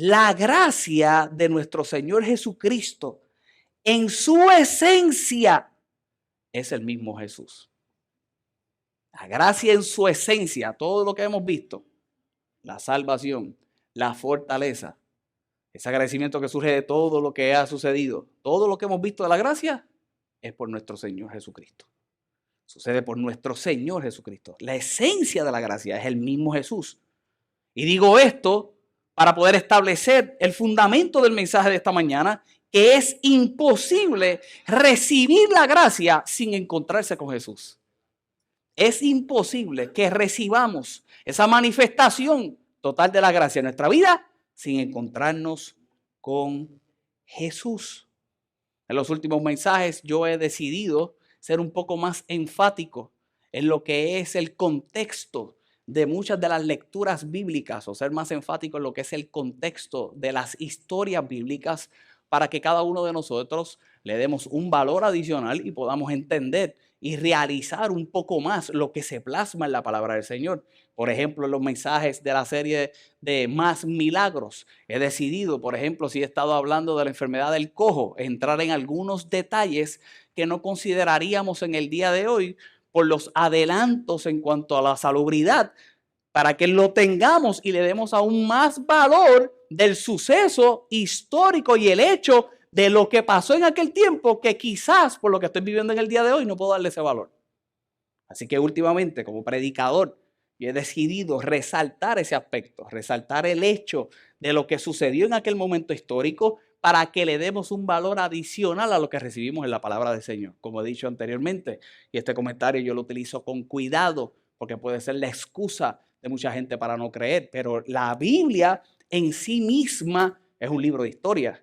La gracia de nuestro Señor Jesucristo en su esencia es el mismo Jesús. La gracia en su esencia, todo lo que hemos visto, la salvación, la fortaleza, ese agradecimiento que surge de todo lo que ha sucedido, todo lo que hemos visto de la gracia es por nuestro Señor Jesucristo. Sucede por nuestro Señor Jesucristo. La esencia de la gracia es el mismo Jesús. Y digo esto para poder establecer el fundamento del mensaje de esta mañana, que es imposible recibir la gracia sin encontrarse con Jesús. Es imposible que recibamos esa manifestación total de la gracia en nuestra vida sin encontrarnos con Jesús. En los últimos mensajes yo he decidido ser un poco más enfático en lo que es el contexto de muchas de las lecturas bíblicas, o ser más enfático en lo que es el contexto de las historias bíblicas, para que cada uno de nosotros le demos un valor adicional y podamos entender y realizar un poco más lo que se plasma en la palabra del Señor. Por ejemplo, en los mensajes de la serie de Más Milagros, he decidido, por ejemplo, si he estado hablando de la enfermedad del cojo, entrar en algunos detalles que no consideraríamos en el día de hoy por los adelantos en cuanto a la salubridad, para que lo tengamos y le demos aún más valor del suceso histórico y el hecho de lo que pasó en aquel tiempo, que quizás por lo que estoy viviendo en el día de hoy no puedo darle ese valor. Así que últimamente, como predicador, yo he decidido resaltar ese aspecto, resaltar el hecho de lo que sucedió en aquel momento histórico, para que le demos un valor adicional a lo que recibimos en la palabra del Señor. Como he dicho anteriormente, y este comentario yo lo utilizo con cuidado, porque puede ser la excusa de mucha gente para no creer, pero la Biblia en sí misma es un libro de historia.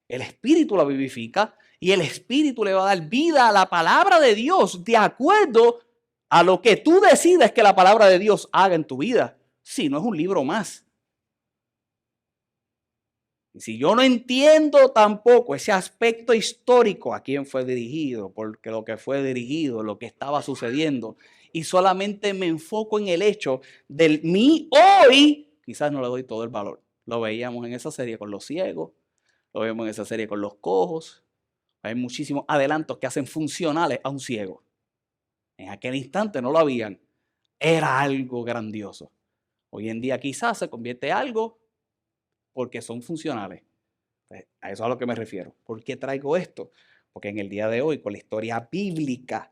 El Espíritu la vivifica y el Espíritu le va a dar vida a la palabra de Dios de acuerdo a lo que tú decides que la palabra de Dios haga en tu vida. Si no, es un libro más. Y si yo no entiendo tampoco ese aspecto histórico, a quién fue dirigido, porque lo que fue dirigido, lo que estaba sucediendo, y solamente me enfoco en el hecho del mí hoy, quizás no le doy todo el valor. Lo veíamos en esa serie con los ciegos, lo vemos en esa serie con los cojos. Hay muchísimos adelantos que hacen funcionales a un ciego. En aquel instante no lo habían. Era algo grandioso. Hoy en día quizás se convierte en algo porque son funcionales. A eso es a lo que me refiero. ¿Por qué traigo esto? Porque en el día de hoy, con la historia bíblica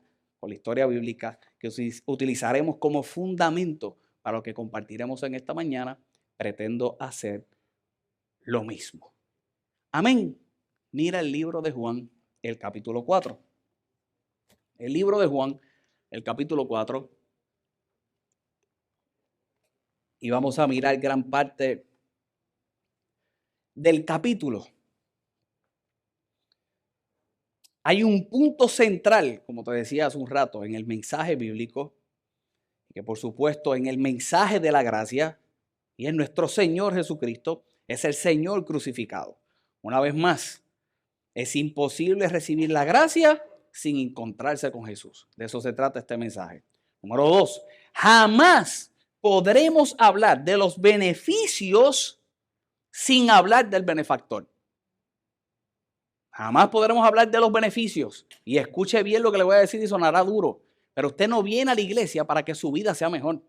que utilizaremos como fundamento para lo que compartiremos en esta mañana, pretendo hacer lo mismo. Amén. Mira el libro de Juan, el capítulo 4. El libro de Juan, el capítulo 4. Y vamos a mirar gran parte del capítulo. Hay un punto central, como te decía hace un rato, en el mensaje bíblico, que por supuesto en el mensaje de la gracia, y en nuestro Señor Jesucristo, es el Señor crucificado. Una vez más, es imposible recibir la gracia sin encontrarse con Jesús. De eso se trata este mensaje. Número 2, jamás podremos hablar de los beneficios sin hablar del benefactor. Jamás podremos hablar de los beneficios. Y escuche bien lo que le voy a decir y sonará duro. Pero usted no viene a la iglesia para que su vida sea mejor.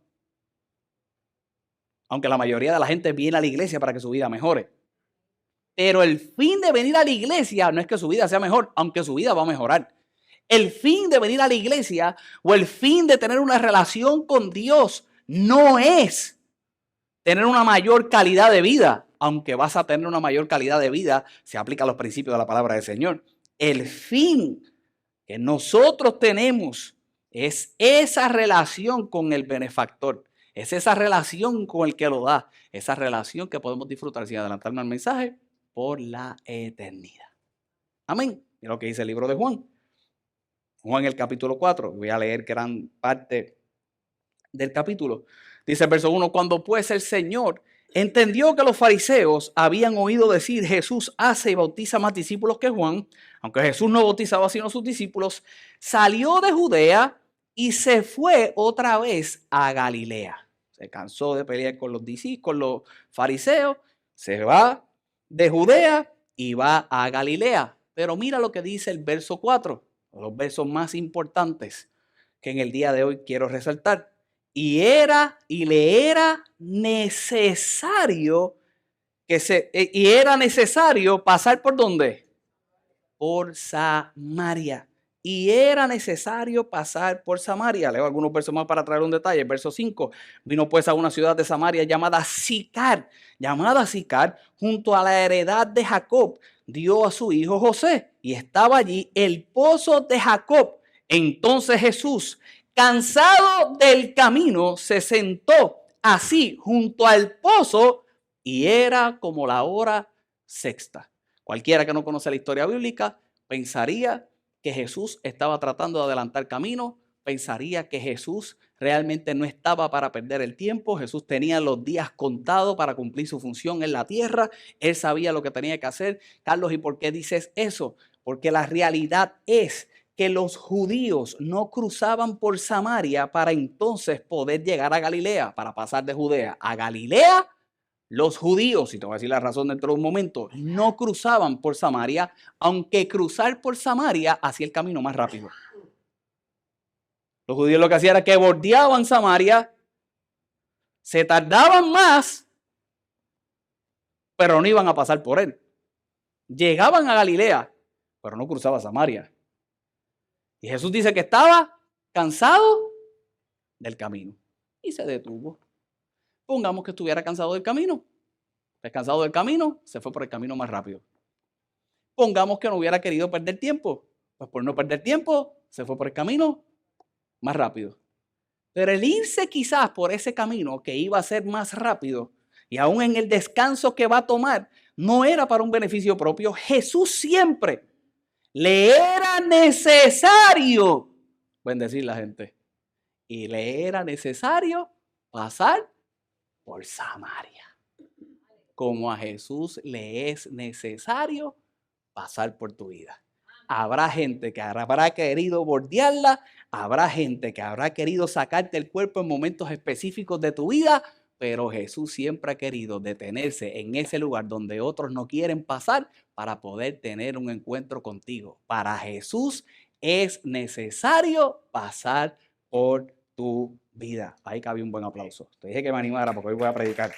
Aunque la mayoría de la gente viene a la iglesia para que su vida mejore. Pero el fin de venir a la iglesia no es que su vida sea mejor, aunque su vida va a mejorar. El fin de venir a la iglesia o el fin de tener una relación con Dios no es tener una mayor calidad de vida, aunque vas a tener una mayor calidad de vida, se aplica a los principios de la palabra del Señor. El fin que nosotros tenemos es esa relación con el benefactor, es esa relación con el que lo da, esa relación que podemos disfrutar sin adelantarnos al mensaje por la eternidad. Amén. Es lo que dice el libro de Juan. Juan el capítulo 4, voy a leer gran parte del capítulo. Dice el verso 1, cuando pues el Señor entendió que los fariseos habían oído decir, Jesús hace y bautiza más discípulos que Juan, aunque Jesús no bautizaba sino sus discípulos, salió de Judea y se fue otra vez a Galilea. Se cansó de pelear con los fariseos, Se va de Judea y va a Galilea. Pero mira lo que dice el verso 4, los versos más importantes que en el día de hoy quiero resaltar. Y le era necesario pasar ¿por dónde? Por Samaria. Y era necesario pasar por Samaria. Leo algunos versos más para traer un detalle. Verso 5. Vino pues a una ciudad de Samaria llamada Sicar, junto a la heredad de Jacob. Dio a su hijo José y estaba allí el pozo de Jacob. Entonces Jesús, cansado del camino, se sentó así junto al pozo y era como la hora sexta. Cualquiera que no conoce la historia bíblica pensaría que Jesús estaba tratando de adelantar camino, pensaría que Jesús realmente no estaba para perder el tiempo. Jesús tenía los días contados para cumplir su función en la tierra. Él sabía lo que tenía que hacer. Carlos, ¿y por qué dices eso? Porque la realidad es que los judíos no cruzaban por Samaria para entonces poder llegar a Galilea, para pasar de Judea a Galilea. Los judíos, y te voy a decir la razón dentro de un momento, no cruzaban por Samaria, aunque cruzar por Samaria hacía el camino más rápido. Los judíos lo que hacían era que bordeaban Samaria, se tardaban más, pero no iban a pasar por él. Llegaban a Galilea, pero no cruzaban Samaria. Y Jesús dice que estaba cansado del camino y se detuvo. Pongamos que estuviera cansado del camino. Descansado del camino, se fue por el camino más rápido. Pongamos que no hubiera querido perder tiempo. Pues por no perder tiempo, se fue por el camino más rápido. Pero el irse quizás por ese camino que iba a ser más rápido y aún en el descanso que va a tomar, no era para un beneficio propio. Jesús siempre le era necesario bendecir a la gente. Y le era necesario pasar por Samaria. Como a Jesús le es necesario pasar por tu vida. Habrá gente que habrá querido bordearla, habrá gente que habrá querido sacarte el cuerpo en momentos específicos de tu vida, pero Jesús siempre ha querido detenerse en ese lugar donde otros no quieren pasar para poder tener un encuentro contigo. Para Jesús es necesario pasar por tu vida. Ahí cabe un buen aplauso. Te dije que me animara porque hoy voy a predicar.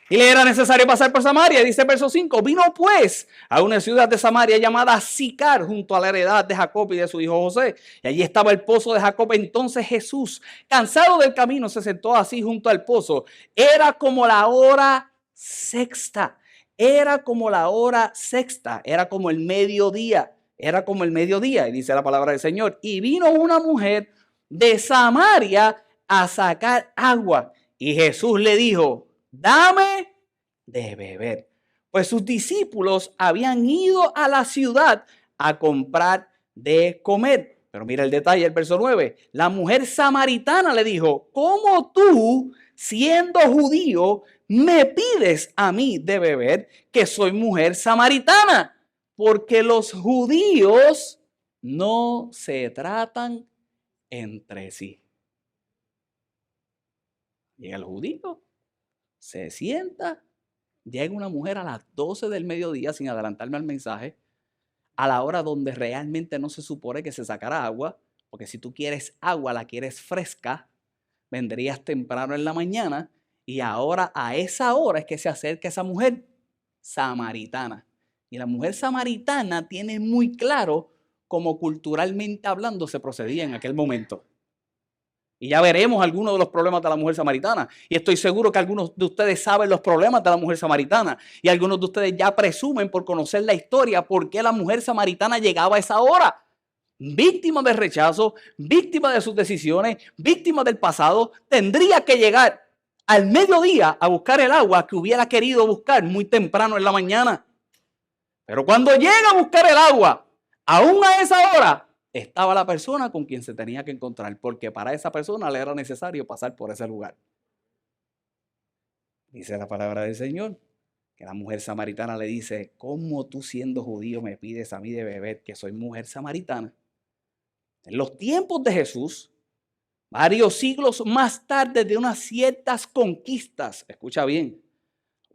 Y le era necesario pasar por Samaria, dice el verso 5. Vino pues a una ciudad de Samaria llamada Sicar, junto a la heredad de Jacob y de su hijo José. Y allí estaba el pozo de Jacob. Entonces Jesús, cansado del camino, se sentó así junto al pozo. Era como la hora sexta. Era como el mediodía. Y dice la palabra del Señor. Y vino una mujer de Samaria a sacar agua. Y Jesús le dijo: dame de beber. Pues sus discípulos habían ido a la ciudad a comprar de comer. Pero mira el detalle, el verso 9. La mujer samaritana le dijo: ¿cómo tú, siendo judío, me pides a mí de beber, que soy mujer samaritana? Porque los judíos no se tratan entre sí. Llega el judío, se sienta, llega una mujer a las 12 del mediodía, sin adelantarme al mensaje, a la hora donde realmente no se supone que se sacara agua, porque si tú quieres agua, la quieres fresca, vendrías temprano en la mañana, y ahora a esa hora es que se acerca esa mujer samaritana. Y la mujer samaritana tiene muy claro cómo culturalmente hablando se procedía en aquel momento. Y ya veremos algunos de los problemas de la mujer samaritana. Y estoy seguro que algunos de ustedes saben los problemas de la mujer samaritana. Y algunos de ustedes ya presumen por conocer la historia por qué la mujer samaritana llegaba a esa hora. Víctima de rechazo, víctima de sus decisiones, víctima del pasado, tendría que llegar al mediodía a buscar el agua que hubiera querido buscar muy temprano en la mañana. Pero cuando llega a buscar el agua, aún a esa hora, estaba la persona con quien se tenía que encontrar, porque para esa persona le era necesario pasar por ese lugar. Dice la palabra del Señor, que la mujer samaritana le dice: ¿cómo tú, siendo judío, me pides a mí de beber, que soy mujer samaritana? En los tiempos de Jesús, varios siglos más tarde de unas ciertas conquistas, escucha bien,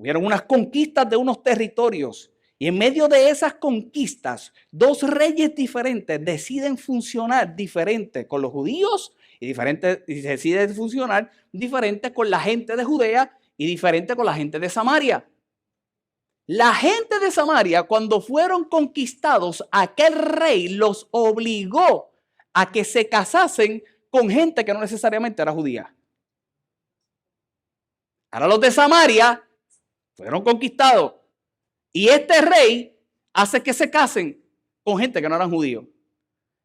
Hubieron unas conquistas de unos territorios. Y en medio de esas conquistas, dos reyes diferentes deciden funcionar diferente con los judíos y deciden funcionar diferente con la gente de Judea y diferente con la gente de Samaria. La gente de Samaria, cuando fueron conquistados, aquel rey los obligó a que se casasen con gente que no necesariamente era judía. Ahora los de Samaria fueron conquistados y este rey hace que se casen con gente que no eran judíos.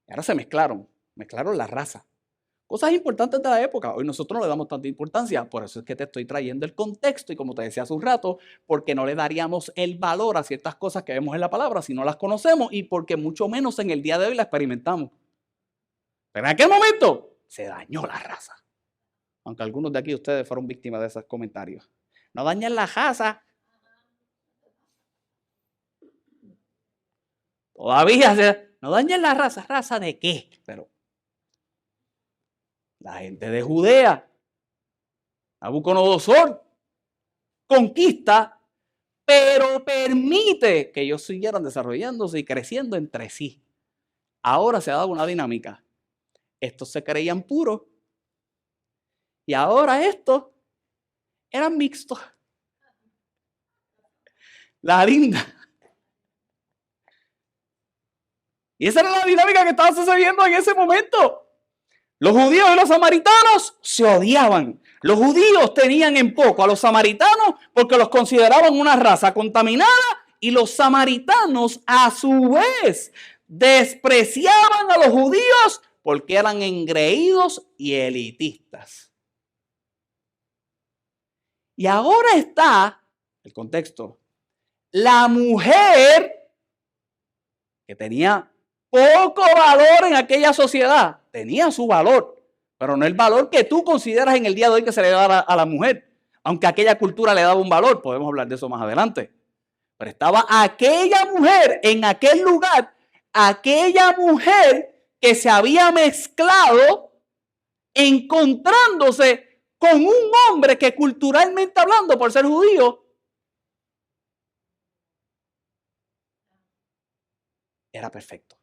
Y ahora se mezclaron la raza. Cosas importantes de la época. Hoy nosotros no le damos tanta importancia. Por eso es que te estoy trayendo el contexto y como te decía hace un rato, porque no le daríamos el valor a ciertas cosas que vemos en la palabra si no las conocemos y porque mucho menos en el día de hoy las experimentamos. Pero en aquel momento se dañó la raza. Aunque algunos de aquí ustedes fueron víctimas de esos comentarios. No dañen la raza. Todavía no dañen la raza. ¿Raza de qué? Pero la gente de Judea, Nabucodonosor, conquista, pero permite que ellos siguieran desarrollándose y creciendo entre sí. Ahora se ha dado una dinámica. Estos se creían puros y ahora estos eran mixtos. La linda. Y esa era la dinámica que estaba sucediendo en ese momento. Los judíos y los samaritanos se odiaban. Los judíos tenían en poco a los samaritanos porque los consideraban una raza contaminada y los samaritanos a su vez despreciaban a los judíos porque eran engreídos y elitistas. Y ahora está el contexto. La mujer que tenía poco valor en aquella sociedad, tenía su valor, pero no el valor que tú consideras en el día de hoy que se le da a la mujer. Aunque aquella cultura le daba un valor, podemos hablar de eso más adelante. Pero estaba aquella mujer en aquel lugar, aquella mujer que se había mezclado encontrándose con un hombre que culturalmente hablando, por ser judío, era perfecto.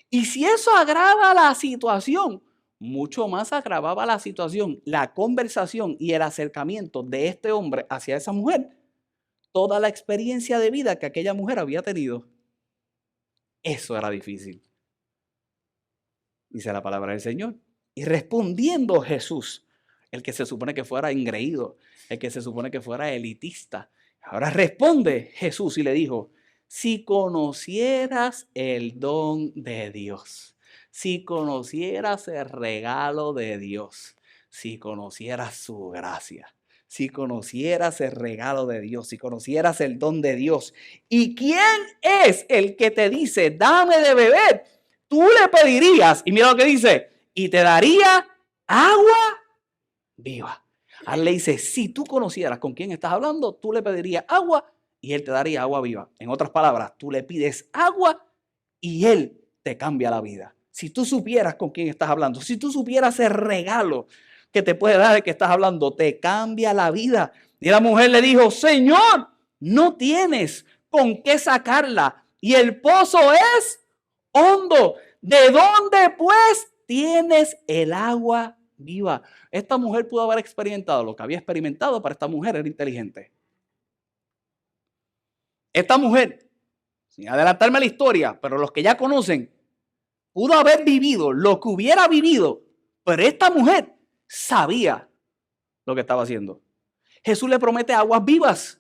Y si eso agrava la situación, mucho más agravaba la situación, la conversación y el acercamiento de este hombre hacia esa mujer, toda la experiencia de vida que aquella mujer había tenido. Eso era difícil. Dice la palabra del Señor. Y respondiendo Jesús, el que se supone que fuera engreído, el que se supone que fuera elitista, ahora responde Jesús y le dijo: si conocieras el don de Dios, si conocieras el regalo de Dios, si conocieras su gracia, si conocieras el regalo de Dios, si conocieras el don de Dios, ¿y quién es el que te dice, dame de beber? Tú le pedirías, y mira lo que dice, y te daría agua viva. Ahora le dice, si tú conocieras con quién estás hablando, tú le pedirías agua y él te daría agua viva. En otras palabras, tú le pides agua y él te cambia la vida. Si tú supieras con quién estás hablando, si tú supieras el regalo que te puede dar el que estás hablando, te cambia la vida. Y la mujer le dijo, Señor, no tienes con qué sacarla y el pozo es hondo. ¿De dónde pues tienes el agua viva? Esta mujer pudo haber experimentado lo que había experimentado, para esta mujer era inteligente. Esta mujer, sin adelantarme a la historia, pero los que ya conocen, pudo haber vivido lo que hubiera vivido, pero esta mujer sabía lo que estaba haciendo. Jesús le promete aguas vivas.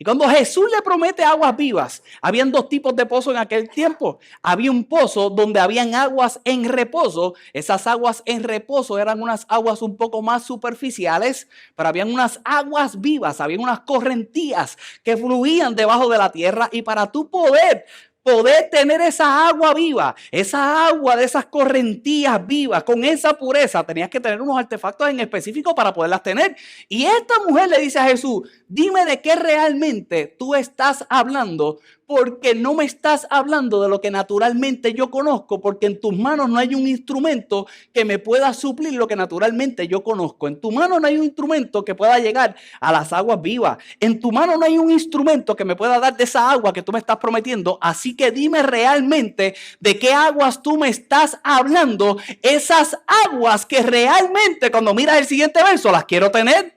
Y cuando Jesús le promete aguas vivas, habían dos tipos de pozos en aquel tiempo. Había un pozo donde habían aguas en reposo. Esas aguas en reposo eran unas aguas un poco más superficiales, pero habían unas aguas vivas, habían unas correntías que fluían debajo de la tierra. Y para tú poder poder tener esa agua viva, esa agua de esas correntías vivas, con esa pureza, tenías que tener unos artefactos en específico para poderlas tener. Y esta mujer le dice a Jesús, dime de qué realmente tú estás hablando, porque no me estás hablando de lo que naturalmente yo conozco, porque en tus manos no hay un instrumento que me pueda suplir lo que naturalmente yo conozco. En tu mano no hay un instrumento que pueda llegar a las aguas vivas. En tu mano no hay un instrumento que me pueda dar de esa agua que tú me estás prometiendo. Así que dime realmente de qué aguas tú me estás hablando. Esas aguas que realmente cuando miras el siguiente verso las quiero tener.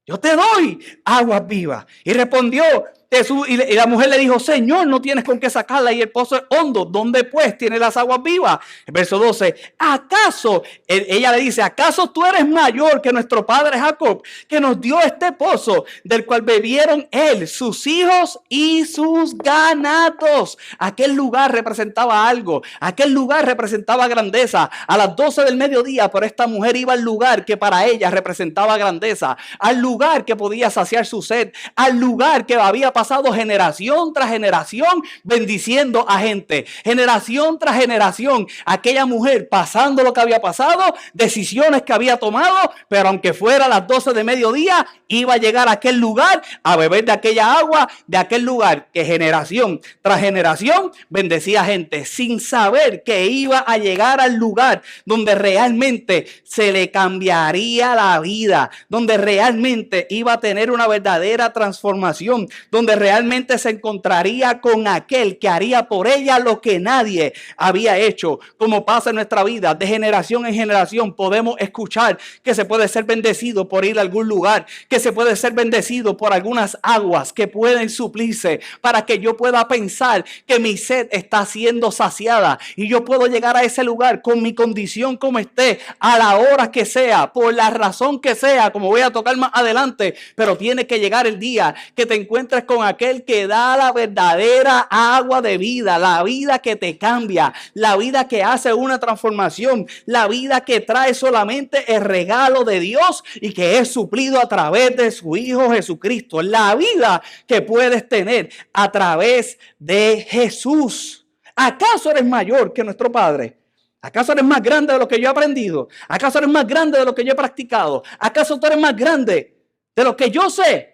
Yo te doy aguas vivas. Y respondió Jesús, y la mujer le dijo, Señor, no tienes con qué sacarla y el pozo es hondo. ¿Dónde pues tiene las aguas vivas? El verso 12, ¿acaso? Ella le dice, ¿acaso tú eres mayor que nuestro padre Jacob, que nos dio este pozo, del cual bebieron él, sus hijos y sus ganados? Aquel lugar representaba algo. Aquel lugar representaba grandeza. A las 12 del mediodía, por esta mujer iba al lugar que para ella representaba grandeza, al lugar que podía saciar su sed, al lugar que había pasado generación tras generación bendiciendo a gente, generación tras generación, aquella mujer pasando lo que había pasado, decisiones que había tomado, pero aunque fuera a las 12 de mediodía, iba a llegar a aquel lugar a beber de aquella agua, de aquel lugar que generación tras generación bendecía a gente, sin saber que iba a llegar al lugar donde realmente se le cambiaría la vida, donde realmente iba a tener una verdadera transformación, donde realmente se encontraría con aquel que haría por ella lo que nadie había hecho. Como pasa en nuestra vida, de generación en generación podemos escuchar que se puede ser bendecido por ir a algún lugar, que se puede ser bendecido por algunas aguas que pueden suplirse para que yo pueda pensar que mi sed está siendo saciada y yo puedo llegar a ese lugar con mi condición como esté, a la hora que sea, por la razón que sea, como voy a tocar más adelante, pero tiene que llegar el día que te encuentres con aquel que da la verdadera agua de vida, la vida que te cambia, la vida que hace una transformación, la vida que trae solamente el regalo de Dios y que es suplido a través de su Hijo Jesucristo, la vida que puedes tener a través de Jesús. ¿Acaso eres mayor que nuestro Padre? ¿Acaso eres más grande de lo que yo he aprendido? ¿Acaso eres más grande de lo que yo he practicado? ¿Acaso tú eres más grande de lo que yo sé?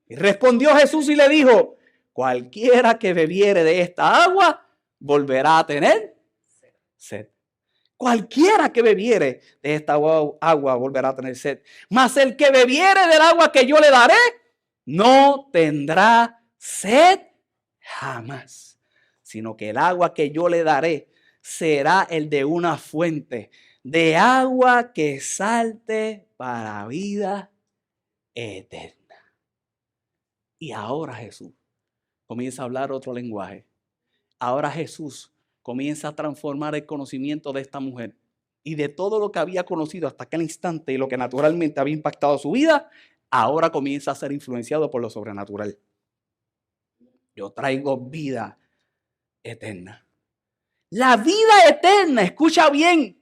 Y respondió Jesús y le dijo, cualquiera que bebiere de esta agua volverá a tener sed. Cualquiera que bebiere de esta agua volverá a tener sed. Mas el que bebiere del agua que yo le daré no tendrá sed jamás, sino que el agua que yo le daré será el de una fuente de agua que salte para vida eterna. Y ahora Jesús comienza a hablar otro lenguaje. Ahora Jesús comienza a transformar el conocimiento de esta mujer y de todo lo que había conocido hasta aquel instante y lo que naturalmente había impactado su vida, ahora comienza a ser influenciado por lo sobrenatural. Yo traigo vida eterna. La vida eterna, escucha bien,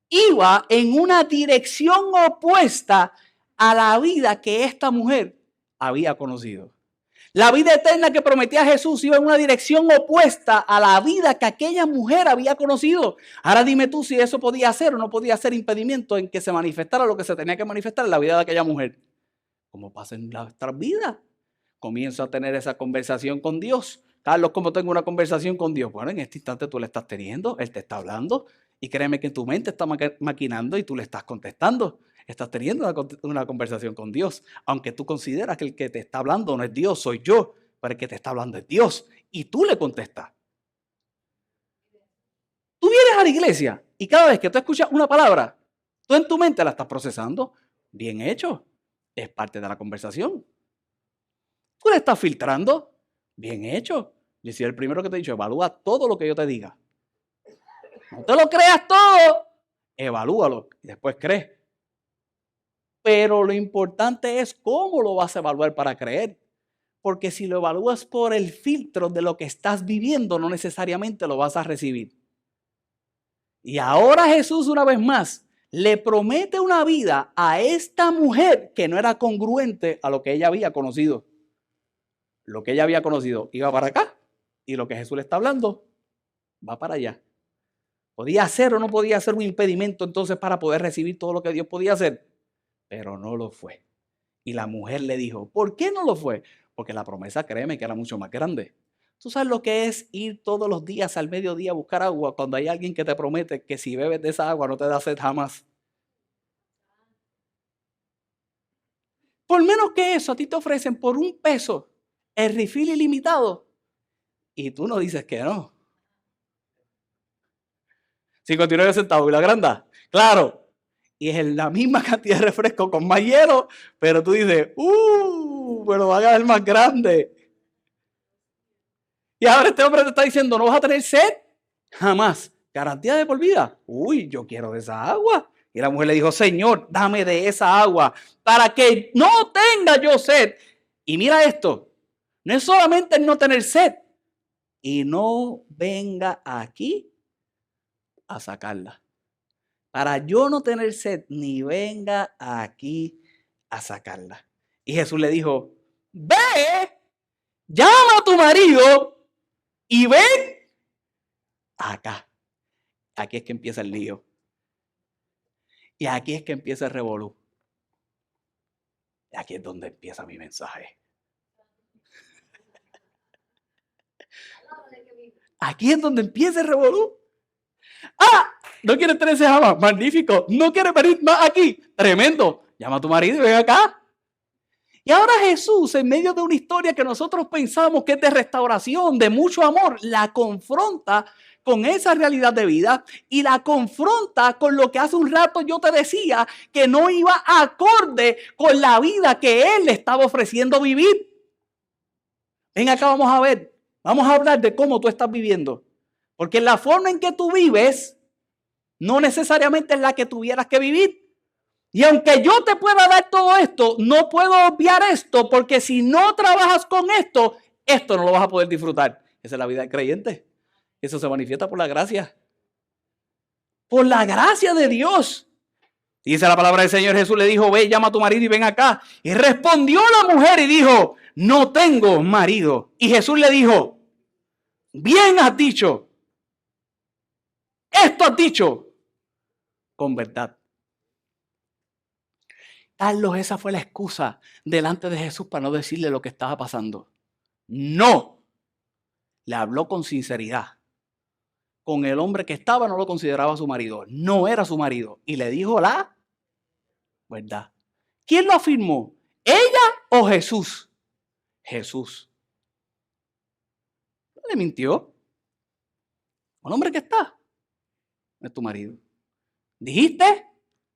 iba en una dirección opuesta a la vida que esta mujer había conocido. La vida eterna que prometía Jesús iba en una dirección opuesta a la vida que aquella mujer había conocido. Ahora dime tú si eso podía ser o no podía ser impedimento en que se manifestara lo que se tenía que manifestar en la vida de aquella mujer. Como pasa en nuestras vidas. Comienzo a tener esa conversación con Dios. Carlos, ¿cómo tengo una conversación con Dios? Bueno, en este instante tú le estás teniendo, Él te está hablando y créeme que tu mente está maquinando y tú le estás contestando. Estás teniendo una conversación con Dios, aunque tú consideras que el que te está hablando no es Dios, soy yo, pero el que te está hablando es Dios y tú le contestas. Tú vienes a la iglesia y cada vez que tú escuchas una palabra, tú en tu mente la estás procesando. Bien hecho, es parte de la conversación. Tú le estás filtrando. Bien hecho. Yo soy el primero que te he dicho, evalúa todo lo que yo te diga. No te lo creas todo, evalúalo y después crees. Pero lo importante es cómo lo vas a evaluar para creer. Porque si lo evalúas por el filtro de lo que estás viviendo, no necesariamente lo vas a recibir. Y ahora Jesús una vez más le promete una vida a esta mujer que no era congruente a lo que ella había conocido. Lo que ella había conocido iba para acá Y lo que Jesús le está hablando va para allá. ¿Podía ser o no podía ser un impedimento entonces para poder recibir todo lo que Dios podía hacer? Pero no lo fue. Y la mujer le dijo, ¿por qué no lo fue? Porque la promesa, créeme, que era mucho más grande. ¿Tú sabes lo que es ir todos los días al mediodía a buscar agua cuando hay alguien que te promete que si bebes de esa agua no te da sed jamás? Por menos que eso, a ti te ofrecen por $1 el refill ilimitado y tú no dices que no. 59 centavos y la granda, claro. Y es la misma cantidad de refresco con más hielo, pero tú dices, pero va a quedar más grande. Y ahora este hombre te está diciendo, ¿no vas a tener sed? Jamás. Garantía de por vida. Yo quiero de esa agua. Y la mujer le dijo, Señor, dame de esa agua para que no tenga yo sed. Y mira esto, no es solamente el no tener sed, y no venga aquí a sacarla. Para yo no tener sed, ni venga aquí a sacarla. Y Jesús le dijo, ve, llama a tu marido y ven acá. Aquí es que empieza el lío. Y aquí es que empieza el revolú. Y aquí es donde empieza mi mensaje. Aquí es donde empieza el revolú. ¿No quieres tener ese jamás? Magnífico. ¿No quieres venir más aquí? Tremendo. Llama a tu marido y ven acá. Y ahora Jesús, en medio de una historia que nosotros pensamos que es de restauración, de mucho amor, la confronta con esa realidad de vida y la confronta con lo que hace un rato yo te decía que no iba acorde con la vida que Él le estaba ofreciendo vivir. Ven acá, vamos a ver. Vamos a hablar de cómo tú estás viviendo. Porque la forma en que tú vives no necesariamente es la que tuvieras que vivir. Y aunque yo te pueda dar todo esto, no puedo obviar esto, porque si no trabajas con esto, esto no lo vas a poder disfrutar. Esa es la vida del creyente. Eso se manifiesta por la gracia. Por la gracia de Dios. Dice la palabra del Señor, Jesús le dijo, ve, llama a tu marido y ven acá. Y respondió la mujer y dijo, no tengo marido. Y Jesús le dijo, bien has dicho. Esto has dicho con verdad. Carlos, esa fue la excusa delante de Jesús para no decirle lo que estaba pasando. No. Le habló con sinceridad. Con el hombre que estaba no lo consideraba su marido. No era su marido. Y le dijo la verdad. ¿Quién lo afirmó? ¿Ella o Jesús? Jesús. No le mintió. Un hombre que está no es tu marido. ¿Dijiste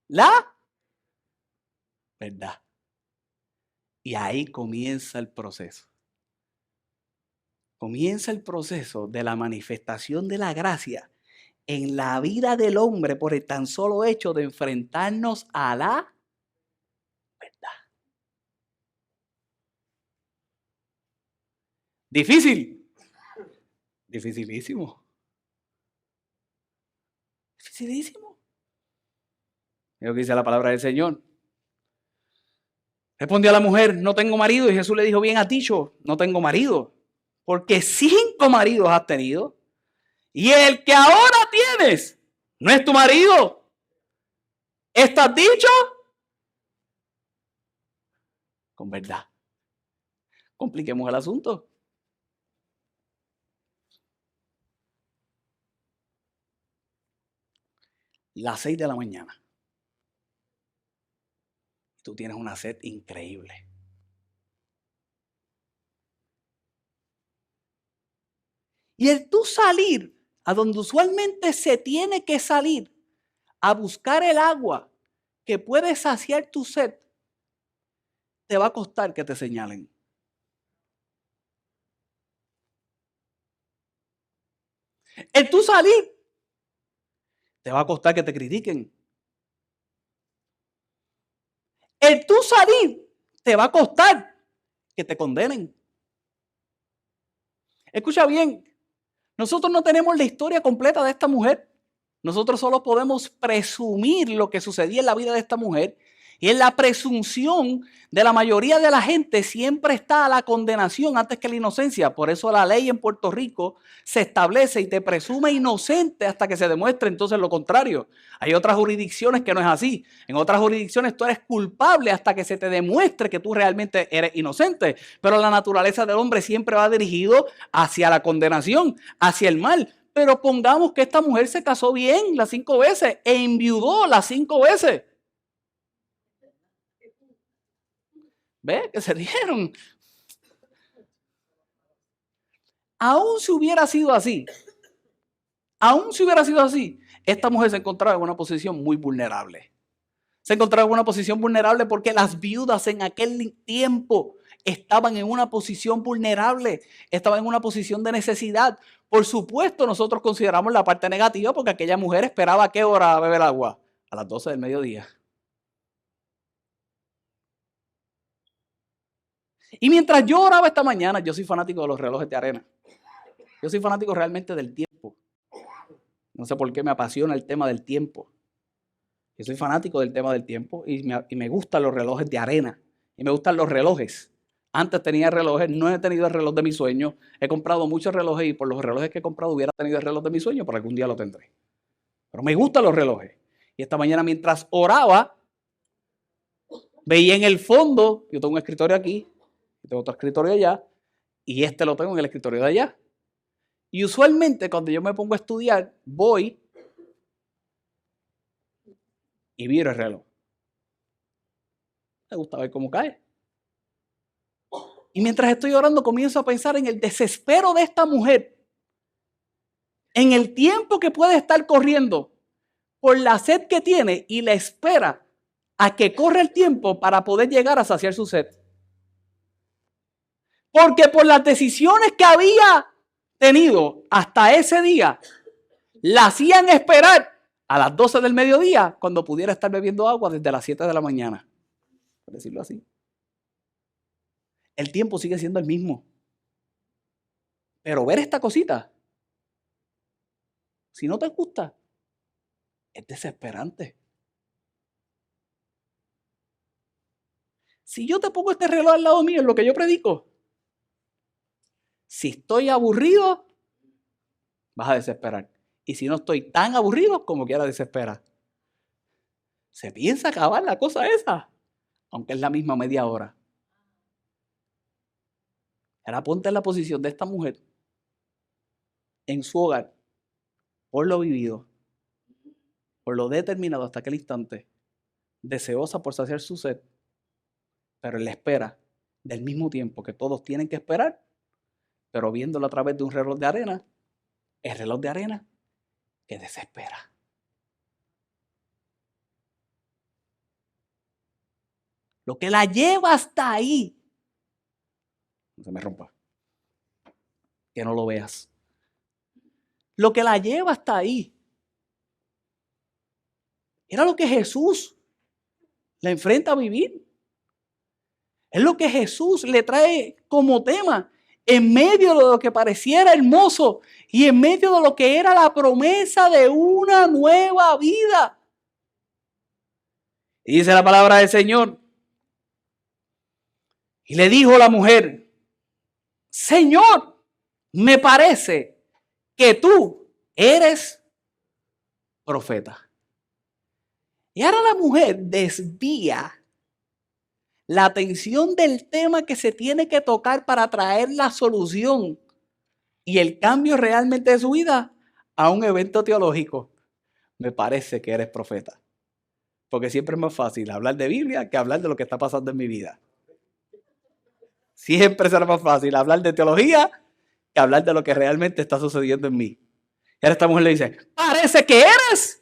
la verdad? Y ahí comienza el proceso. Comienza el proceso de la manifestación de la gracia en la vida del hombre por el tan solo hecho de enfrentarnos a la verdad. ¿Difícil? Dificilísimo. Dificilísimo. Es lo que dice la palabra del Señor. Respondió a la mujer, no tengo marido. Y Jesús le dijo, bien has dicho, no tengo marido. Porque 5 maridos has tenido. Y el que ahora tienes no es tu marido. ¿Estás dicho? Con verdad. Compliquemos el asunto. Las 6 de la mañana. Tú tienes una sed increíble. Y el tú salir a donde usualmente se tiene que salir a buscar el agua que puede saciar tu sed, te va a costar que te señalen. El tú salir te va a costar que te critiquen. El tú salir te va a costar que te condenen. Escucha bien, nosotros no tenemos la historia completa de esta mujer. Nosotros solo podemos presumir lo que sucedía en la vida de esta mujer. Y en la presunción de la mayoría de la gente siempre está la condenación antes que la inocencia. Por eso la ley en Puerto Rico se establece y te presume inocente hasta que se demuestre entonces lo contrario. Hay otras jurisdicciones que no es así. En otras jurisdicciones tú eres culpable hasta que se te demuestre que tú realmente eres inocente. Pero la naturaleza del hombre siempre va dirigido hacia la condenación, hacia el mal. Pero pongamos que esta mujer se casó bien las 5 veces e enviudó las 5 veces. ¿Ve? Que se rieron. Aún si hubiera sido así, esta mujer se encontraba en una posición muy vulnerable. Se encontraba en una posición vulnerable porque las viudas en aquel tiempo estaban en una posición vulnerable, estaban en una posición de necesidad. Por supuesto, nosotros consideramos la parte negativa porque aquella mujer esperaba ¿a qué hora beber agua? A las 12 del mediodía. Y mientras yo oraba esta mañana, yo soy fanático de los relojes de arena. Yo soy fanático realmente del tiempo. No sé por qué me apasiona el tema del tiempo. Yo soy fanático del tema del tiempo y me gustan los relojes de arena. Y me gustan los relojes. Antes tenía relojes, no he tenido el reloj de mis sueños. He comprado muchos relojes y por los relojes que he comprado hubiera tenido el reloj de mis sueños, pero algún día lo tendré. Pero me gustan los relojes. Y esta mañana mientras oraba, veía en el fondo, yo tengo un escritorio aquí, tengo otro escritorio allá, y este lo tengo en el escritorio de allá. Y usualmente cuando yo me pongo a estudiar, voy y miro el reloj. Me gusta ver cómo cae. Y mientras estoy orando, comienzo a pensar en el desespero de esta mujer, en el tiempo que puede estar corriendo, por la sed que tiene y la espera a que corra el tiempo para poder llegar a saciar su sed. Porque por las decisiones que había tenido hasta ese día, la hacían esperar a las 12 del mediodía cuando pudiera estar bebiendo agua desde las 7 de la mañana. Por decirlo así. El tiempo sigue siendo el mismo. Pero ver esta cosita, si no te gusta, es desesperante. Si yo te pongo este reloj al lado mío en lo que yo predico, si estoy aburrido, vas a desesperar. Y si no estoy tan aburrido, como quiera desesperar. Se piensa acabar la cosa esa, aunque es la misma media hora. Ahora ponte en la posición de esta mujer en su hogar, por lo vivido, por lo determinado hasta aquel instante, deseosa por saciar su sed, pero en la espera del mismo tiempo que todos tienen que esperar, pero viéndolo a través de un reloj de arena, el reloj de arena que desespera. Lo que la lleva hasta ahí, no se me rompa, que no lo veas. Lo que la lleva hasta ahí era lo que Jesús la enfrenta a vivir. Es lo que Jesús le trae como tema en medio de lo que pareciera hermoso y en medio de lo que era la promesa de una nueva vida. Y dice la palabra del Señor. Y le dijo la mujer, Señor, me parece que tú eres profeta. Y ahora la mujer desvía la atención del tema que se tiene que tocar para traer la solución y el cambio realmente de su vida a un evento teológico. Me parece que eres profeta. Porque siempre es más fácil hablar de Biblia que hablar de lo que está pasando en mi vida. Siempre será más fácil hablar de teología que hablar de lo que realmente está sucediendo en mí. Y ahora esta mujer le dice, parece que eres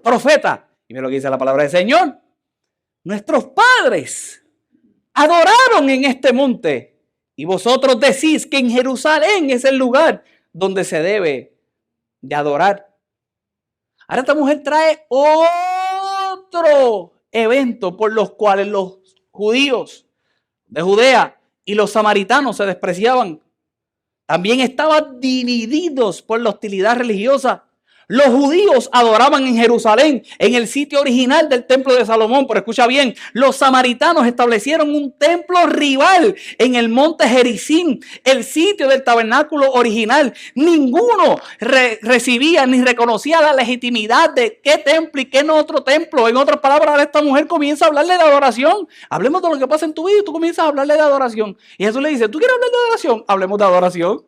profeta. Y mira lo que dice la palabra del Señor. Nuestros padres adoraron en este monte y vosotros decís que en Jerusalén es el lugar donde se debe de adorar. Ahora esta mujer trae otro evento por los cuales los judíos de Judea y los samaritanos se despreciaban. También estaban divididos por la hostilidad religiosa. Los judíos adoraban en Jerusalén, en el sitio original del templo de Salomón. Pero escucha bien, los samaritanos establecieron un templo rival en el monte Gerizim, el sitio del tabernáculo original. Ninguno recibía ni reconocía la legitimidad de qué templo y qué no otro templo. En otras palabras, esta mujer comienza a hablarle de adoración. Hablemos de lo que pasa en tu vida y tú comienzas a hablarle de adoración. Y Jesús le dice, ¿tú quieres hablar de adoración? Hablemos de adoración.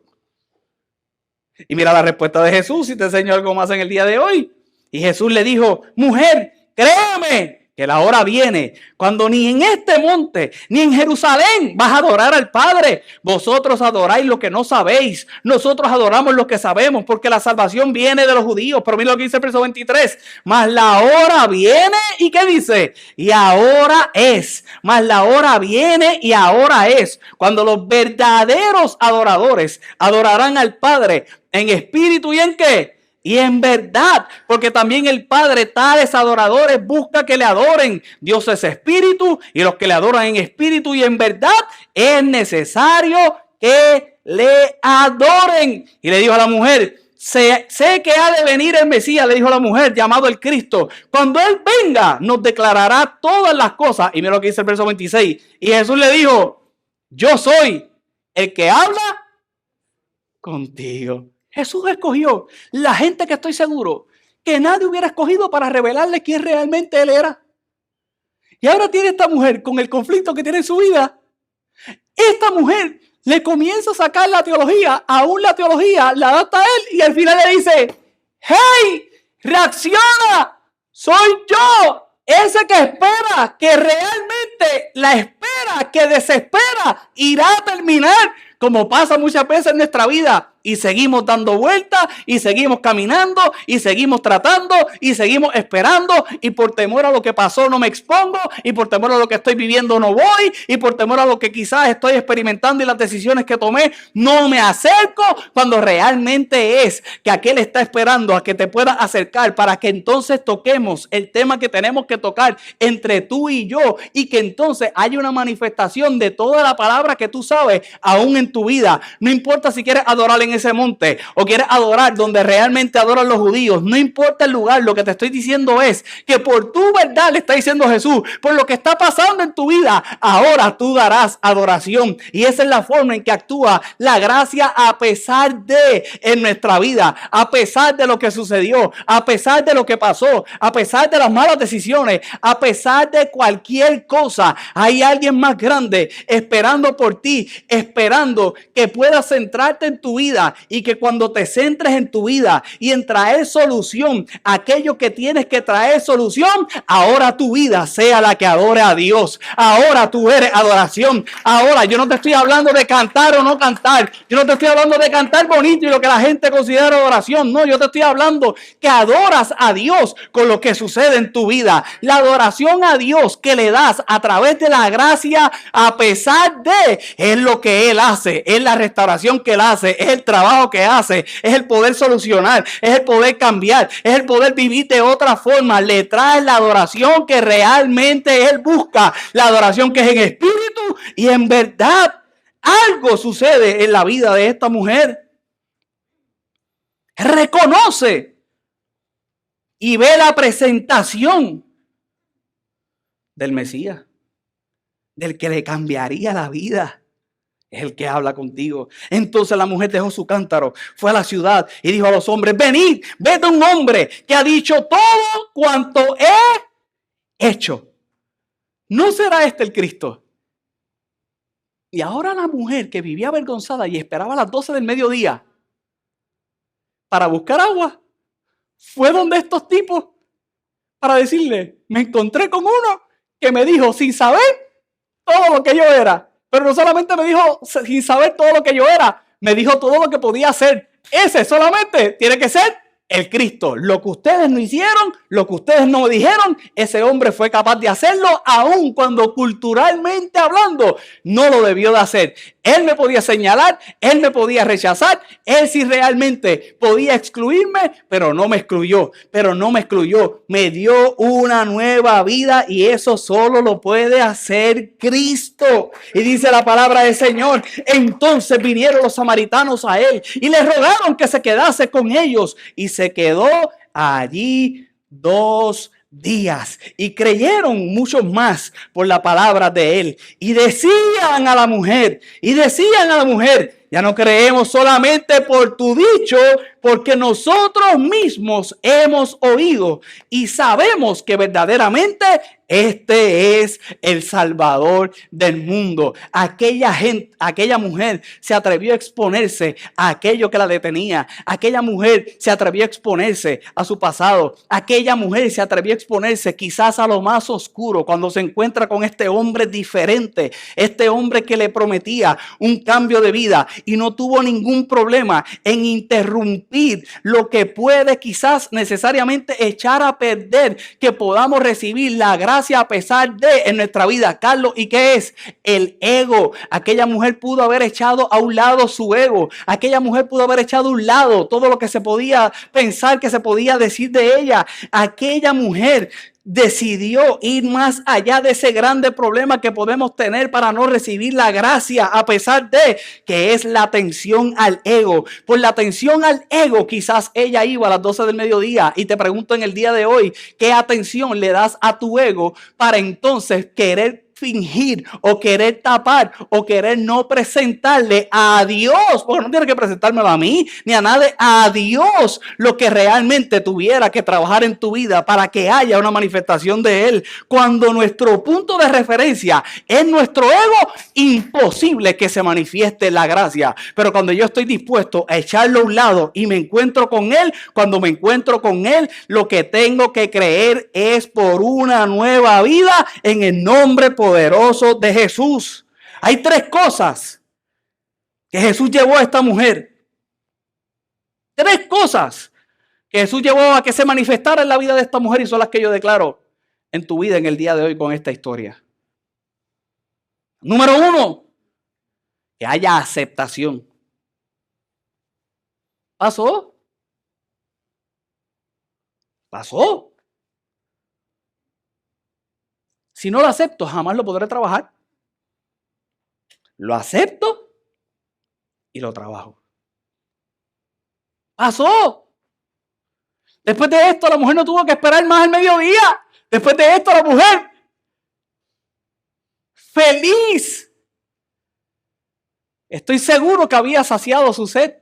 Y mira la respuesta de Jesús, si te enseño algo más en el día de hoy. Y Jesús le dijo, mujer, créeme que la hora viene cuando ni en este monte ni en Jerusalén vas a adorar al Padre. Vosotros adoráis lo que no sabéis. Nosotros adoramos lo que sabemos, porque la salvación viene de los judíos. Pero mira lo que dice el verso 23. Mas la hora viene, ¿y qué dice? Y ahora es. Mas la hora viene y ahora es, cuando los verdaderos adoradores adorarán al Padre en espíritu y en qué. Y en verdad, porque también el Padre tales adoradores busca que le adoren. Dios es espíritu, y los que le adoran en espíritu y en verdad es necesario que le adoren. Y le dijo a la mujer, sé que ha de venir el Mesías, le dijo a la mujer, llamado el Cristo. Cuando Él venga, nos declarará todas las cosas. Y mira lo que dice el verso 26. Y Jesús le dijo, yo soy el que habla contigo. Jesús escogió la gente que estoy seguro que nadie hubiera escogido para revelarle quién realmente Él era. Y ahora tiene esta mujer con el conflicto que tiene en su vida. Esta mujer le comienza a sacar la teología, aún la teología la adapta a Él y al final le dice, hey, reacciona, soy yo, ese que espera, que realmente la espera, que desespera, irá a terminar, como pasa muchas veces en nuestra vida. Y seguimos dando vueltas, y seguimos caminando, y seguimos tratando, y seguimos esperando, y por temor a lo que pasó no me expongo, y por temor a lo que estoy viviendo no voy, y por temor a lo que quizás estoy experimentando y las decisiones que tomé no me acerco, cuando realmente es que aquel está esperando a que te puedas acercar para que entonces toquemos el tema que tenemos que tocar entre tú y yo, y que entonces haya una manifestación de toda la palabra que tú sabes aún en tu vida. No importa si quieres adorar en ese monte o quieres adorar donde realmente adoran los judíos, no importa el lugar, lo que te estoy diciendo es que por tu verdad, le está diciendo Jesús, por lo que está pasando en tu vida, ahora tú darás adoración. Y esa es la forma en que actúa la gracia a pesar de en nuestra vida, a pesar de lo que sucedió, a pesar de lo que pasó, a pesar de las malas decisiones, a pesar de cualquier cosa. Hay alguien más grande esperando por ti, esperando que puedas centrarte en tu vida, y que cuando te centres en tu vida y en traer solución a aquello que tienes que traer solución, ahora tu vida sea la que adore a Dios. Ahora tú eres adoración. Ahora yo no te estoy hablando de cantar o no cantar. Yo no te estoy hablando de cantar bonito y lo que la gente considera adoración. No, yo te estoy hablando que adoras a Dios con lo que sucede en tu vida. La adoración a Dios que le das a través de la gracia, a pesar de, es lo que Él hace, es la restauración que Él hace, es el trabajo que hace, es el poder solucionar, es el poder cambiar, es el poder vivir de otra forma. Le trae la adoración que realmente Él busca, la adoración que es en espíritu y en verdad. Algo sucede en la vida de esta mujer. Reconoce y ve la presentación del Mesías, del que le cambiaría la vida. Es el que habla contigo. Entonces la mujer dejó su cántaro, fue a la ciudad y dijo a los hombres, venid, ved a un hombre que ha dicho todo cuanto he hecho. ¿No será este el Cristo? Y ahora la mujer que vivía avergonzada y esperaba a las 12 del mediodía para buscar agua, fue donde estos tipos para decirle, me encontré con uno que me dijo sin saber todo lo que yo era. Pero no solamente me dijo sin saber todo lo que yo era, me dijo todo lo que podía hacer. Ese solamente tiene que ser el Cristo. Lo que ustedes no hicieron, lo que ustedes no dijeron, ese hombre fue capaz de hacerlo, aun cuando culturalmente hablando no lo debió de hacer. Él me podía señalar, él me podía rechazar, él sí realmente podía excluirme, pero no me excluyó, me dio una nueva vida y eso solo lo puede hacer Cristo. Y dice la palabra del Señor, entonces vinieron los samaritanos a él y le rogaron que se quedase con ellos y se quedó allí 2 días. Y creyeron muchos más por la palabra de él. Y decían a la mujer, ya no creemos solamente por tu dicho, porque nosotros mismos hemos oído y sabemos que verdaderamente este es el Salvador del mundo. Aquella mujer se atrevió a exponerse a aquello que la detenía. Aquella mujer se atrevió a exponerse a su pasado. Aquella mujer se atrevió a exponerse quizás a lo más oscuro cuando se encuentra con este hombre diferente. Este hombre que le prometía un cambio de vida y no tuvo ningún problema en interrumpir lo que puede quizás necesariamente echar a perder que podamos recibir la gracia a pesar de en nuestra vida. Carlos, ¿y qué es? El ego. Aquella mujer pudo haber echado a un lado su ego. Aquella mujer pudo haber echado a un lado todo lo que se podía pensar, que se podía decir de ella. Aquella mujer decidió ir más allá de ese grande problema que podemos tener para no recibir la gracia, a pesar de que es la atención al ego. Por la atención al ego, quizás ella iba a las 12 del mediodía, y te pregunto en el día de hoy, ¿qué atención le das a tu ego para entonces querer fingir o querer tapar o querer no presentarle a Dios, porque no tiene que presentármelo a mí ni a nadie, a Dios, lo que realmente tuviera que trabajar en tu vida para que haya una manifestación de Él? Cuando nuestro punto de referencia es nuestro ego, imposible que se manifieste la gracia. Pero cuando yo estoy dispuesto a echarlo a un lado y me encuentro con Él, cuando me encuentro con Él, lo que tengo que creer es por una nueva vida en el nombre poderoso de Jesús. Hay 3 cosas que Jesús llevó a esta mujer. 3 cosas que Jesús llevó a que se manifestara en la vida de esta mujer, y son las que yo declaro en tu vida en el día de hoy con esta historia. Número 1, que haya aceptación. ¿Pasó? Si no lo acepto, jamás lo podré trabajar. Lo acepto y lo trabajo. Pasó. Después de esto, la mujer no tuvo que esperar más al mediodía. Después de esto, la mujer feliz. Estoy seguro que había saciado su sed.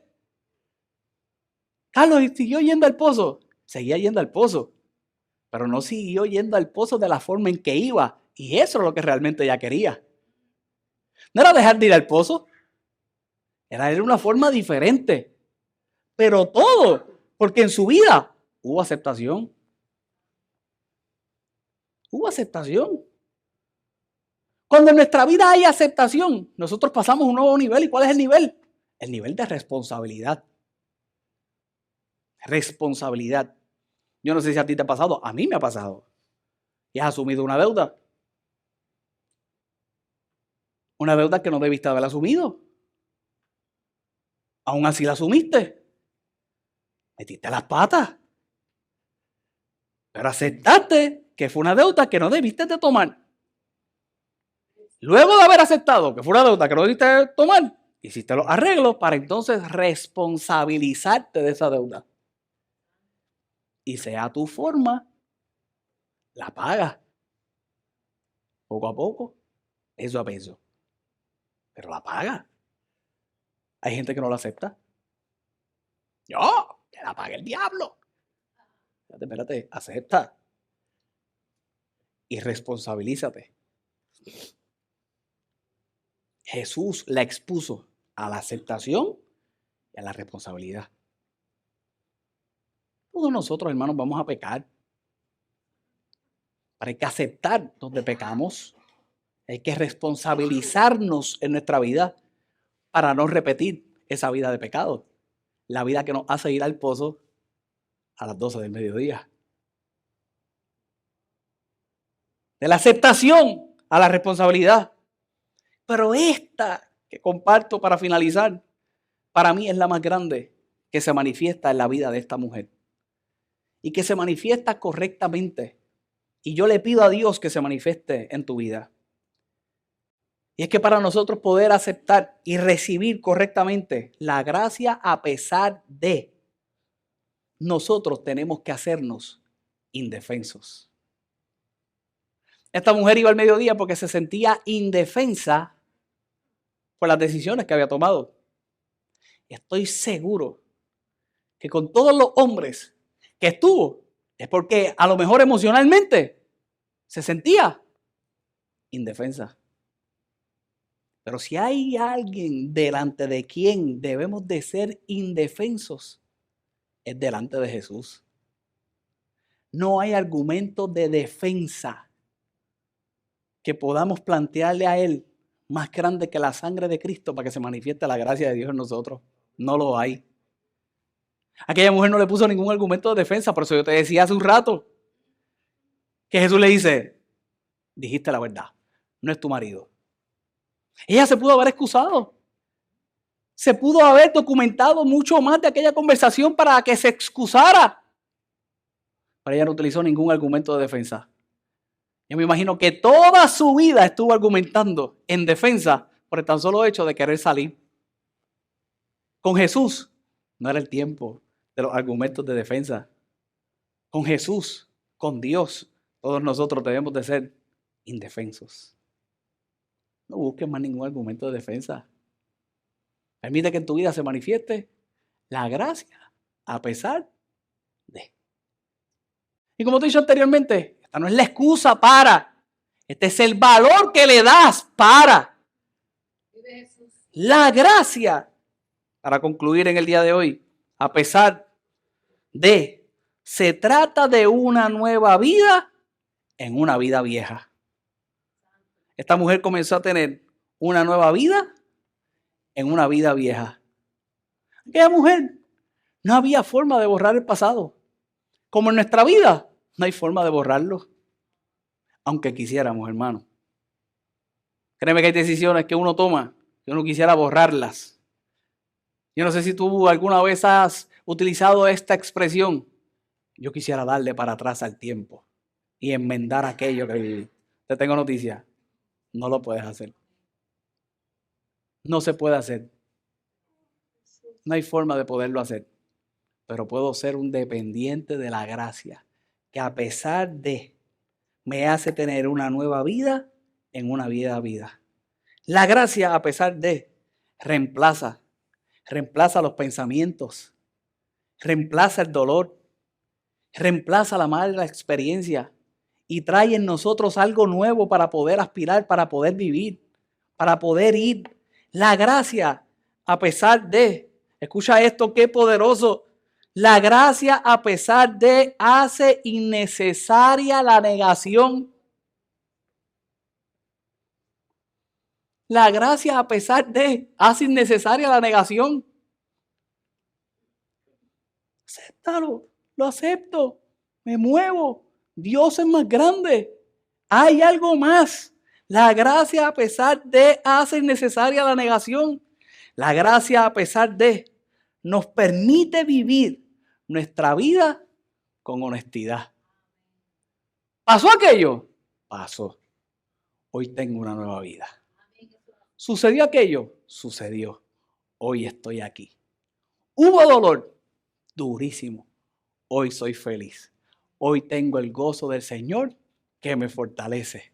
Carlos siguió yendo al pozo. Seguía yendo al pozo, pero no siguió yendo al pozo de la forma en que iba. Y eso es lo que realmente ella quería. No era dejar de ir al pozo. Era una forma diferente. Pero todo, porque en su vida hubo aceptación. Hubo aceptación. Cuando en nuestra vida hay aceptación, nosotros pasamos a un nuevo nivel. ¿Y cuál es el nivel? El nivel de responsabilidad. Responsabilidad. Yo no sé si a ti te ha pasado, a mí me ha pasado. Y has asumido una deuda. Una deuda que no debiste haber asumido. Aún así la asumiste. Metiste las patas. Pero aceptaste que fue una deuda que no debiste de tomar. Luego de haber aceptado que fue una deuda que no debiste de tomar, hiciste los arreglos para entonces responsabilizarte de esa deuda. Y sea tu forma, la pagas. Poco a poco, peso a peso. Pero la paga. Hay gente que no la acepta. Yo, que la pague el diablo. Espérate, acepta. Y responsabilízate. Jesús la expuso a la aceptación y a la responsabilidad. Todos nosotros, hermanos, vamos a pecar. Pero hay que aceptar donde pecamos. Hay que responsabilizarnos en nuestra vida para no repetir esa vida de pecado. La vida que nos hace ir al pozo a las 12 del mediodía. De la aceptación a la responsabilidad. Pero esta que comparto para finalizar, para mí es la más grande que se manifiesta en la vida de esta mujer. Y que se manifiesta correctamente. Y yo le pido a Dios que se manifieste en tu vida. Y es que para nosotros poder aceptar y recibir correctamente la gracia a pesar de, nosotros tenemos que hacernos indefensos. Esta mujer iba al mediodía porque se sentía indefensa por las decisiones que había tomado. Estoy seguro que con todos los hombres que estuvo, es porque a lo mejor emocionalmente se sentía indefensa. Pero si hay alguien delante de quien debemos de ser indefensos, es delante de Jesús. No hay argumento de defensa que podamos plantearle a Él más grande que la sangre de Cristo para que se manifieste la gracia de Dios en nosotros. No lo hay. Aquella mujer no le puso ningún argumento de defensa, por eso yo te decía hace un rato que Jesús le dice, dijiste la verdad, no es tu marido. Ella se pudo haber excusado. Se pudo haber documentado mucho más de aquella conversación para que se excusara. Pero ella no utilizó ningún argumento de defensa. Yo me imagino que toda su vida estuvo argumentando en defensa por el tan solo hecho de querer salir. Con Jesús no era el tiempo de los argumentos de defensa. Con Jesús, con Dios, todos nosotros debemos de ser indefensos. No busques más ningún argumento de defensa. Permite que en tu vida se manifieste la gracia a pesar de. Y como te he dicho anteriormente, esta no es la excusa para. Este es el valor que le das para. La gracia. Para concluir en el día de hoy, a pesar de, se trata de una nueva vida en una vida vieja. Esta mujer comenzó a tener una nueva vida en una vida vieja. Aquella mujer no había forma de borrar el pasado. Como en nuestra vida, no hay forma de borrarlo. Aunque quisiéramos, hermano. Créeme que hay decisiones que uno toma que uno quisiera borrarlas. Yo no sé si tú alguna vez has utilizado esta expresión. Yo quisiera darle para atrás al tiempo y enmendar aquello que viví. Te tengo noticia. No lo puedes hacer. No se puede hacer. No hay forma de poderlo hacer. Pero puedo ser un dependiente de la gracia que a pesar de me hace tener una nueva vida en una vida. La gracia a pesar de reemplaza los pensamientos, reemplaza el dolor, reemplaza la mala experiencia y trae en nosotros algo nuevo para poder aspirar, para poder vivir, para poder ir. La gracia, a pesar de, escucha esto, qué poderoso, la gracia a pesar de hace innecesaria la negación. La gracia a pesar de hace innecesaria la negación. Acéptalo, lo acepto, me muevo. Dios es más grande. Hay algo más. La gracia a pesar de hace innecesaria la negación. La gracia a pesar de nos permite vivir nuestra vida con honestidad. ¿Pasó aquello? Pasó. Hoy tengo una nueva vida. ¿Sucedió aquello? Sucedió. Hoy estoy aquí. ¿Hubo dolor? Durísimo. Hoy soy feliz. Hoy tengo el gozo del Señor que me fortalece.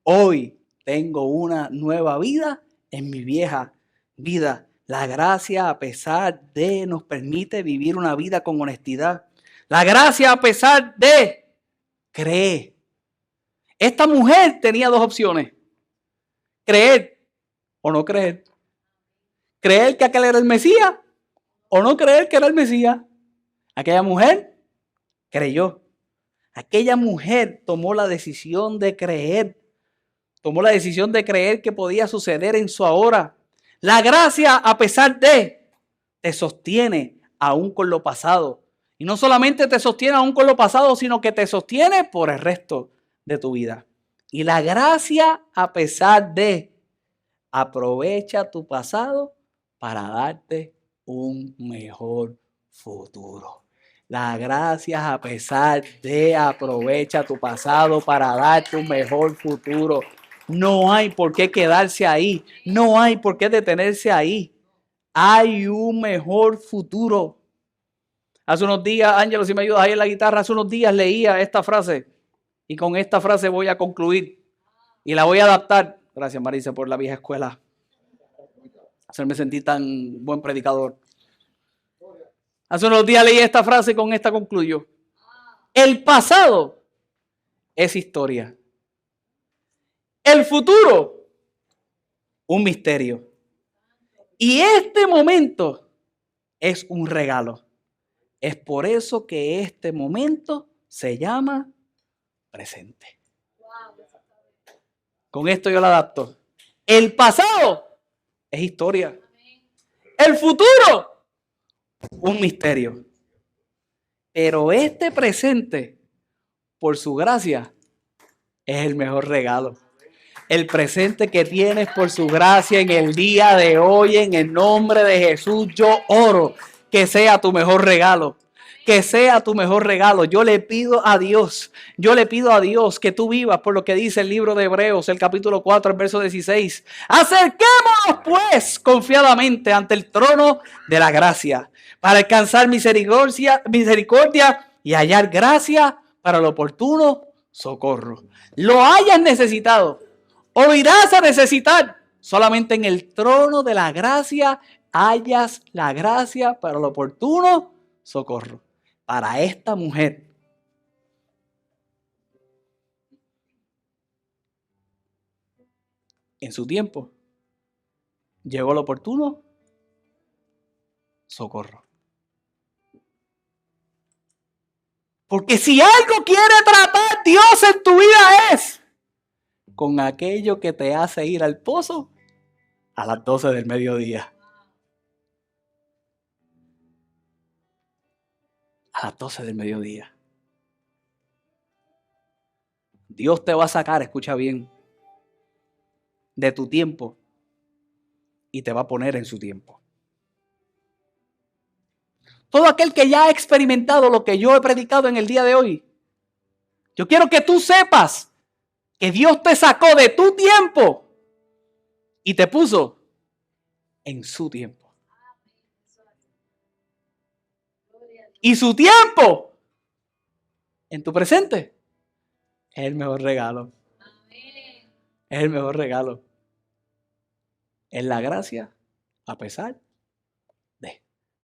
Hoy tengo una nueva vida en mi vieja vida. La gracia a pesar de nos permite vivir una vida con honestidad. La gracia a pesar de cree. Esta mujer tenía dos opciones. Creer o no creer. Creer que aquel era el Mesías o no creer que era el Mesías. Aquella mujer creyó. Aquella mujer tomó la decisión de creer. Tomó la decisión de creer que podía suceder en su ahora. La gracia, a pesar de, te sostiene aún con lo pasado. Y no solamente te sostiene aún con lo pasado, sino que te sostiene por el resto de tu vida. Y la gracia, a pesar de, aprovecha tu pasado para darte un mejor futuro. La gracia, a pesar de, aprovecha tu pasado para darte un mejor futuro. No hay por qué quedarse ahí. No hay por qué detenerse ahí. Hay un mejor futuro. Hace unos días, Ángelo, si me ayudas ahí en la guitarra, hace unos días leía esta frase y con esta frase voy a concluir y la voy a adaptar. Gracias, Marisa, por la vieja escuela. Hacerme sentir tan buen predicador. Hace unos días leí esta frase y con esta concluyo. El pasado es historia. El futuro, un misterio. Y este momento es un regalo. Es por eso que este momento se llama presente. Con esto yo lo adapto. El pasado es historia. El futuro, un misterio. Pero este presente, por su gracia, es el mejor regalo. El presente que tienes por su gracia en el día de hoy, en el nombre de Jesús, yo oro que sea tu mejor regalo. Que sea tu mejor regalo. Yo le pido a Dios que tú vivas por lo que dice el libro de Hebreos, el capítulo 4, el verso 16. Acerquémonos pues confiadamente ante el trono de la gracia para alcanzar misericordia y hallar gracia para el oportuno socorro. Lo hayas necesitado o irás a necesitar, solamente en el trono de la gracia hallas la gracia para el oportuno socorro. Para esta mujer, en su tiempo, llegó el oportuno socorro. Porque si algo quiere tratar Dios en tu vida es con aquello que te hace ir al pozo a las 12 del mediodía. A las 12 del mediodía. Dios te va a sacar, escucha bien, de tu tiempo y te va a poner en su tiempo. Todo aquel que ya ha experimentado lo que yo he predicado en el día de hoy, yo quiero que tú sepas que Dios te sacó de tu tiempo y te puso en su tiempo. Y su tiempo en tu presente es el mejor regalo. Es el mejor regalo. Es la gracia a pesar